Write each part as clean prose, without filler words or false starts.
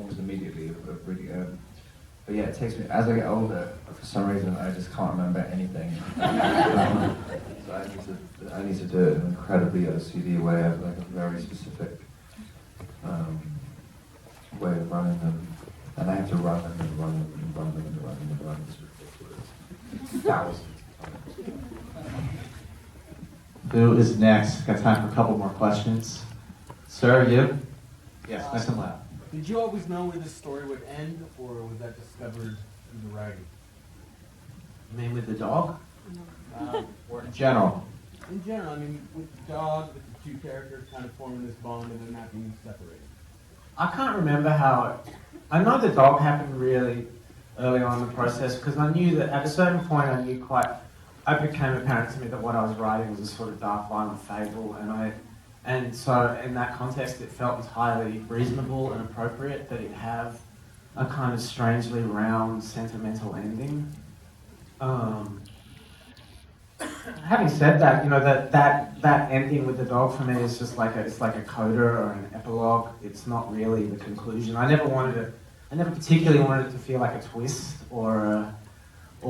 almost immediately of really. But yeah, it takes me, as I get older, for some reason I just can't remember anything. So I need to do it in an incredibly OCD way. I have like a very specific way of running them, and I have to run them and run them and run them and run them and run them. It's ridiculous. Thousands of times. Who is next? Got time for a couple more questions. Sir, you? Yes, nice and loud. Did you always know where this story would end, or was that discovered in the writing? You mean with the dog? Or in general? In general, I mean, with the dog, with the two characters kind of forming this bond and then not being separated. I can't remember how I know the dog happened really early on in the process, because I knew that at a certain point it became apparent to me that what I was writing was a sort of dark, violent fable, and so in that context it felt entirely reasonable and appropriate that it have a kind of strangely round, sentimental ending. Having said that, you know, that ending with the dog for me is just like it's like a coda or an epilogue. It's not really the conclusion. I never particularly wanted it to feel like a twist or you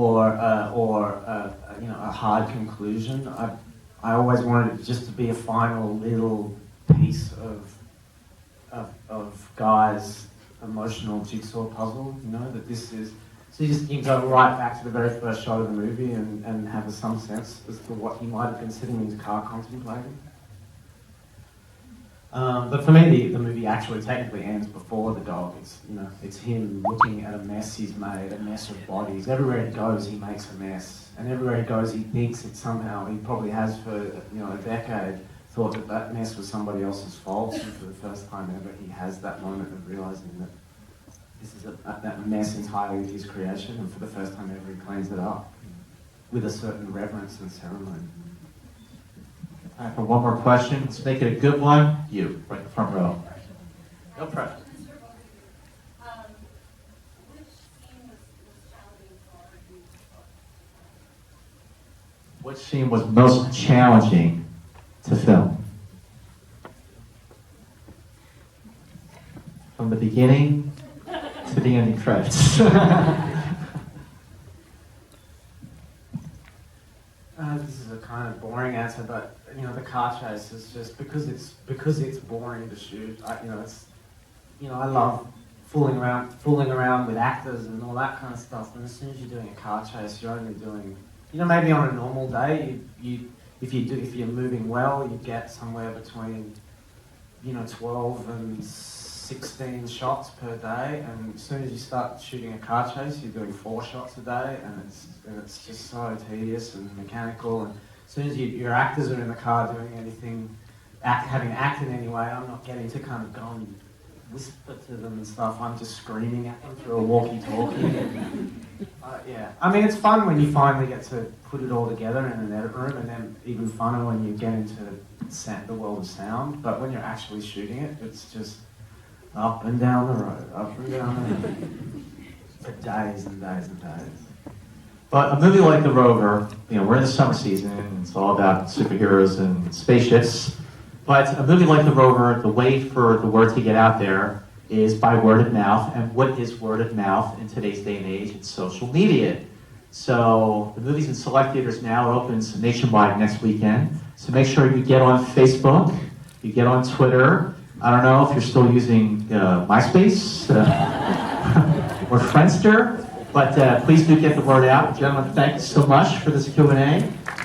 know, a hard conclusion. I always wanted it just to be a final little piece of Guy's emotional jigsaw puzzle. You know, that this is. So you can go right back to the very first shot of the movie and have some sense as to what he might have been sitting in his car contemplating. But for me, the movie actually technically ends before the dog. It's him looking at a mess he's made, a mess of bodies. Everywhere he goes, he makes a mess, and everywhere he goes, he thinks it somehow. He probably has for a decade thought that mess was somebody else's fault, and for the first time ever, he has that moment of realizing that this is that mess entirely of his creation, and for the first time ever, he cleans it up with a certain reverence and ceremony. Time for one more question. Let's make it a good one. You, right in the front row. No pressure. Which scene was most challenging to film? From the beginning to the ending credits. This is a kind of boring answer, but the car chase is just because it's boring to shoot. I love fooling around with actors and all that kind of stuff. And as soon as you're doing a car chase, you're only doing, maybe on a normal day, if you're moving well, you get somewhere between 12 and 16 shots per day, and as soon as you start shooting a car chase, you're doing 4 shots a day, and it's just so tedious and mechanical. And as soon as your actors are in the car doing anything, having acted anyway, I'm not getting to kind of go and whisper to them and stuff. I'm just screaming at them through a walkie-talkie. Yeah, I mean, it's fun when you finally get to put it all together in an edit room, and then even funner when you get into the world of sound. But when you're actually shooting it, it's just up and down the road, up and down the road, for days and days and days. But a movie like The Rover, we're in the summer season, and it's all about superheroes and spaceships. But a movie like The Rover, the way for the word to get out there is by word of mouth. And what is word of mouth in today's day and age? It's social media. So the movie's in select theaters now. It opens nationwide next weekend. So make sure you get on Facebook, you get on Twitter. I don't know if you're still using MySpace or Friendster, but please do get the word out. Gentlemen, thank you so much for this Q&A.